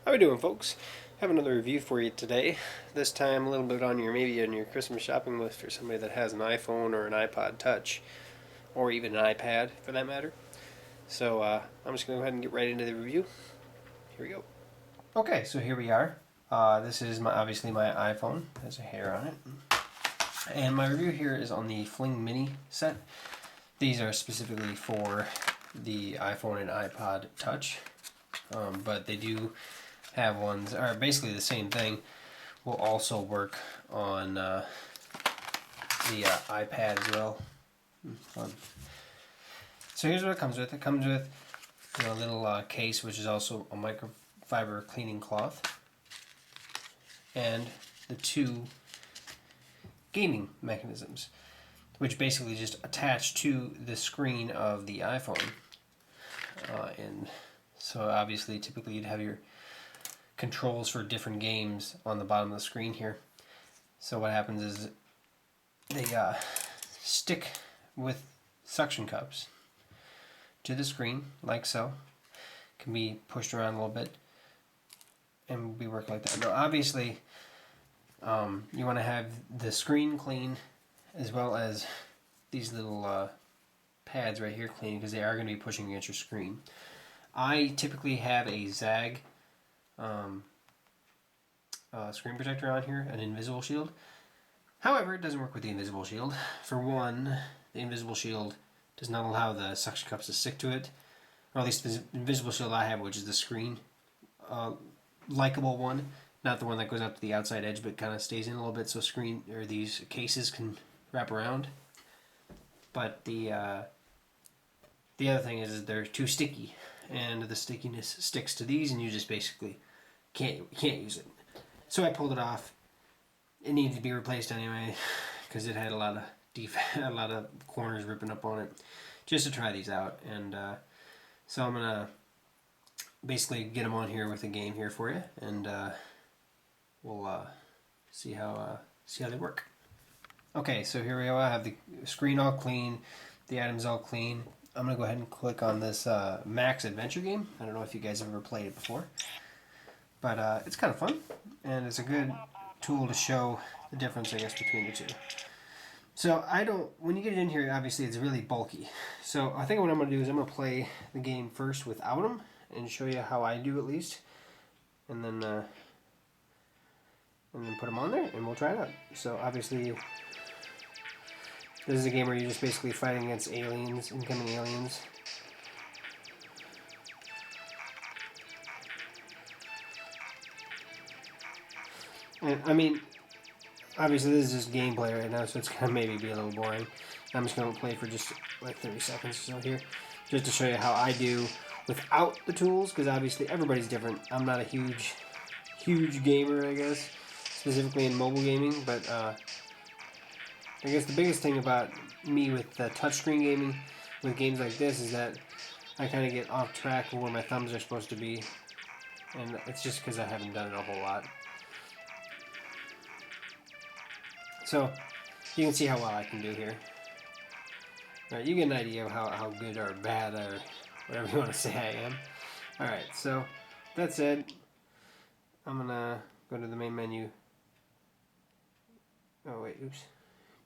How we doing, folks? Have another review for you today. This time a little bit on maybe on your Christmas shopping list for somebody that has an iPhone or an iPod Touch, or even an iPad for that matter. So I'm just gonna go ahead and get right into the review. Here we go. Okay, so here we are. This is obviously my iPhone. There's a hair on it, and my review here is on the Fling Mini set. These are specifically for the iPhone and iPod Touch, but they do have ones, are basically the same thing, will also work on the iPad as well. Fun. So here's what it comes with. It comes with a little case, which is also a microfiber cleaning cloth, and the two gaming mechanisms, which basically just attach to the screen of the iPhone. And so obviously, typically you'd have your controls for different games on the bottom of the screen here. So what happens is they stick with suction cups to the screen like so. Can be pushed around a little bit and we work like that. Now obviously you want to have the screen clean as well as these little pads right here clean, because they are going to be pushing against your screen. I typically have a Zag screen protector on here, an invisible shield. However, it doesn't work with the invisible shield. For one, the invisible shield does not allow the suction cups to stick to it, or at least the invisible shield I have, which is the screen likable one, not the one that goes out to the outside edge but kind of stays in a little bit so screen or these cases can wrap around. But the other thing is they're too sticky, and the stickiness sticks to these, and you just basically can't use it. So I pulled it off. It needed to be replaced anyway because it had a lot of corners ripping up on it, just to try these out. And so I'm gonna basically get them on here with a game here for you, and we'll see how they work. Okay, so here we go. I have the screen all clean, the items all clean. I'm gonna go ahead and click on this Max Adventure game. I don't know if you guys have ever played it before, but it's kind of fun, and it's a good tool to show the difference, I guess, between the two. So when you get it in here, obviously it's really bulky. So I think what I'm going to do is I'm going to play the game first without them and show you how I do at least, and then put them on there and we'll try it out. So obviously this is a game where you're just basically fighting against aliens, incoming aliens. And I mean, obviously this is just gameplay right now, so it's gonna maybe be a little boring. I'm just gonna play for just like 30 seconds or so here, just to show you how I do without the tools, because obviously everybody's different. I'm not a huge gamer, I guess, specifically in mobile gaming, but I guess the biggest thing about me with touchscreen gaming, with games like this, is that I kind of get off track of where my thumbs are supposed to be, and it's just because I haven't done it a whole lot. So you can see how well I can do here. Alright, you get an idea of how good or bad or whatever you want to say I am. Alright, so that said, I'm gonna go to the main menu. Oh wait, oops.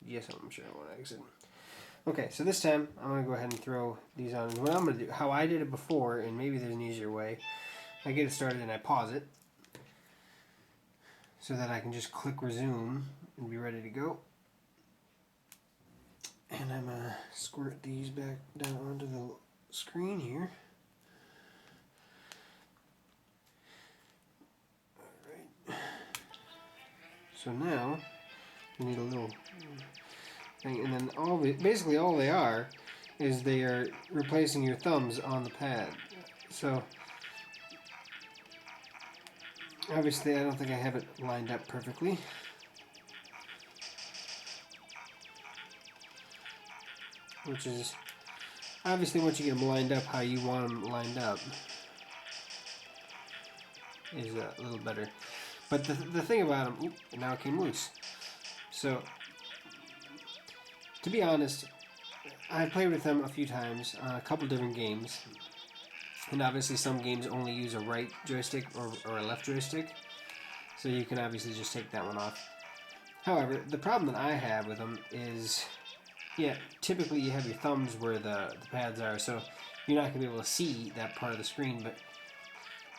Yes, I'm sure I want to exit. Okay, so this time I'm gonna go ahead and throw these on. And what I'm gonna do, how I did it before, and maybe there's an easier way, I get it started and I pause it so that I can just click resume and be ready to go. And I'm gonna squirt these back down onto the screen here. Alright. So now you need a little thing, and then basically all they are is they are replacing your thumbs on the pad. So obviously I don't think I have it lined up perfectly. Which is obviously once you get them lined up how you want them lined up is a little better. But the thing about them, now it came loose. So to be honest, I played with them a few times on a couple different games, And obviously some games only use a right joystick or a left joystick, so you can obviously just take that one off. However, the problem that I have with them is, yeah, typically you have your thumbs where the pads are, so you're not going to be able to see that part of the screen, but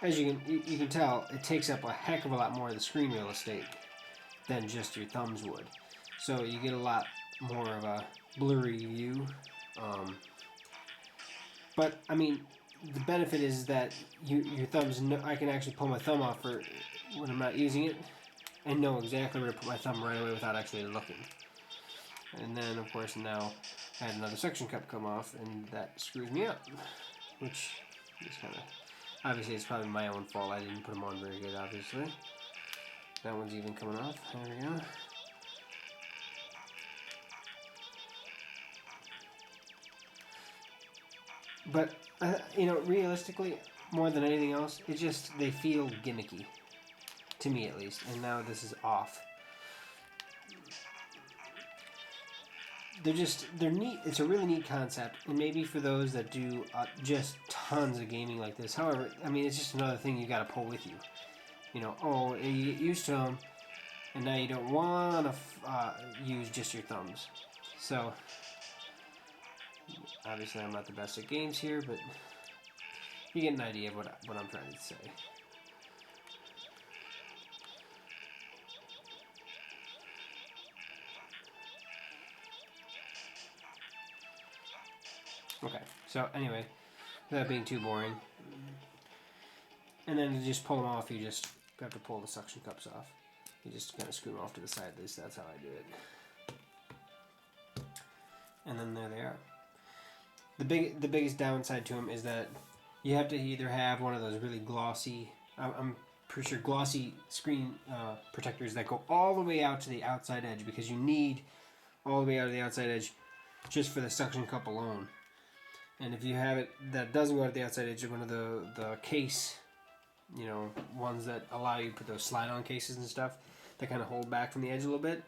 as you can tell, it takes up a heck of a lot more of the screen real estate than just your thumbs would. So you get a lot more of a blurry view. But I mean, the benefit is that your thumbs. I can actually pull my thumb off for when I'm not using it, and know exactly where to put my thumb right away without actually looking. And then, of course, now I had another suction cup come off, and that screws me up, which is kind of obviously it's probably my own fault. I didn't put them on very good, obviously. That one's even coming off. There we go. But realistically, more than anything else, it's just they feel gimmicky, to me at least. And now this is off. They're neat. It's a really neat concept, and maybe for those that do just tons of gaming like this. However, I mean, it's just another thing you got to pull with you. You get used to them, and now you don't want to use just your thumbs. So, obviously, I'm not the best at games here, but you get an idea of what I'm trying to say. Okay, so anyway, without being too boring, and then to just pull them off, you just have to pull the suction cups off. You just kind of screw them off to the side. At least that's how I do it. And then there they are. The biggest downside to them is that you have to either have one of those really glossy, I'm pretty sure glossy screen protectors that go all the way out to the outside edge, because you need all the way out to the outside edge just for the suction cup alone. And if you have it that doesn't go out to the outside edge, one of the case, ones that allow you to put those slide-on cases and stuff that kind of hold back from the edge a little bit,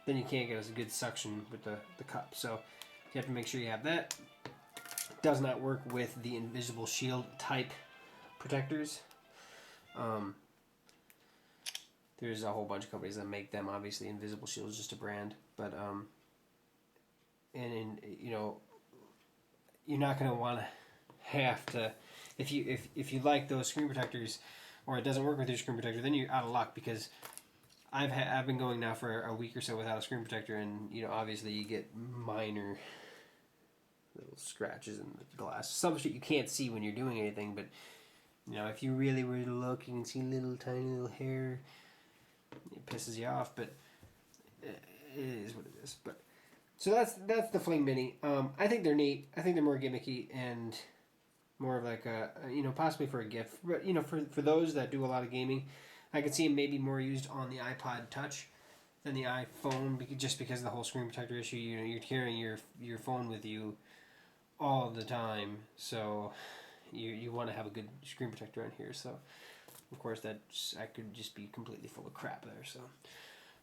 then you can't get a good suction with the cup. So you have to make sure you have that. It does not work with the invisible shield type protectors. There's a whole bunch of companies that make them. Obviously, Invisible Shield is just a brand, but you're not going to want to have to, if you like those screen protectors, or it doesn't work with your screen protector, then you're out of luck, because I've been going now for a week or so without a screen protector, and obviously you get minor little scratches in the glass, some shit you can't see when you're doing anything, but if you really were to look, you can see little tiny little hair. It pisses you off, but it is what it is. But so that's the Fling Mini. I think they're neat. I think they're more gimmicky and more of like a possibly for a gift. But for those that do a lot of gaming, I could see them maybe more used on the iPod Touch than the iPhone, just because of the whole screen protector issue. You're carrying your phone with you all the time, so you want to have a good screen protector on here. So of course that could just be completely full of crap there. So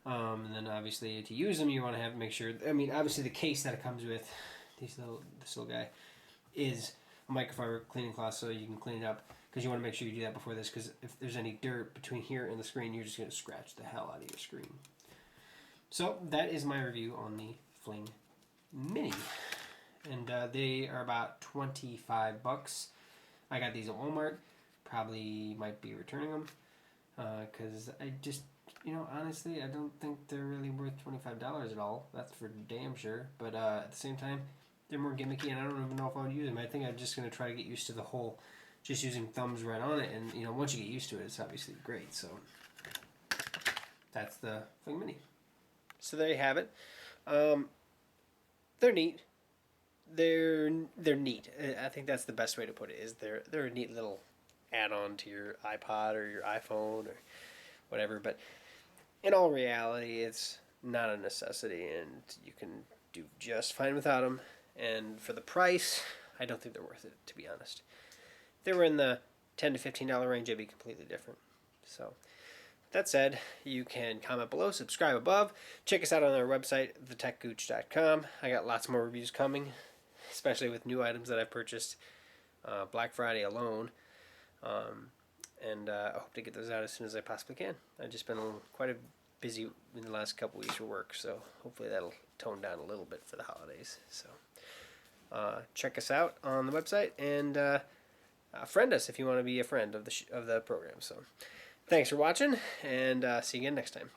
and then obviously to use them, you want to make sure. I mean, obviously the case that it comes with, this little guy, is a microfiber cleaning cloth, so you can clean it up, because you want to make sure you do that before this, because if there's any dirt between here and the screen, you're just going to scratch the hell out of your screen. So that is my review on the Fling Mini, and they are about $25. I got these at Walmart. Probably might be returning them, because I just, honestly, I don't think they're really worth $25 at all. That's for damn sure. But at the same time, they're more gimmicky, and I don't even know if I would use them. I think I'm just going to try to get used to the whole just using thumbs right on it, and once you get used to it, it's obviously great. So that's the Fling Mini. So there you have it. They're neat. They're neat. I think that's the best way to put it. Is they're a neat little add-on to your iPod or your iPhone or whatever. But in all reality, it's not a necessity, and you can do just fine without them. And for the price, I don't think they're worth it, to be honest. If they were in the $10 to $15 range, it'd be completely different. So that said, you can comment below, subscribe above, check us out on our website, techgooch.com. I got lots more reviews coming, especially with new items that I've purchased. Black Friday alone. And I hope to get those out as soon as I possibly can. I've just been quite a busy in the last couple weeks for work, so hopefully that'll tone down a little bit for the holidays. So check us out on the website, and friend us if you want to be a friend of the program. So thanks for watching, and see you again next time.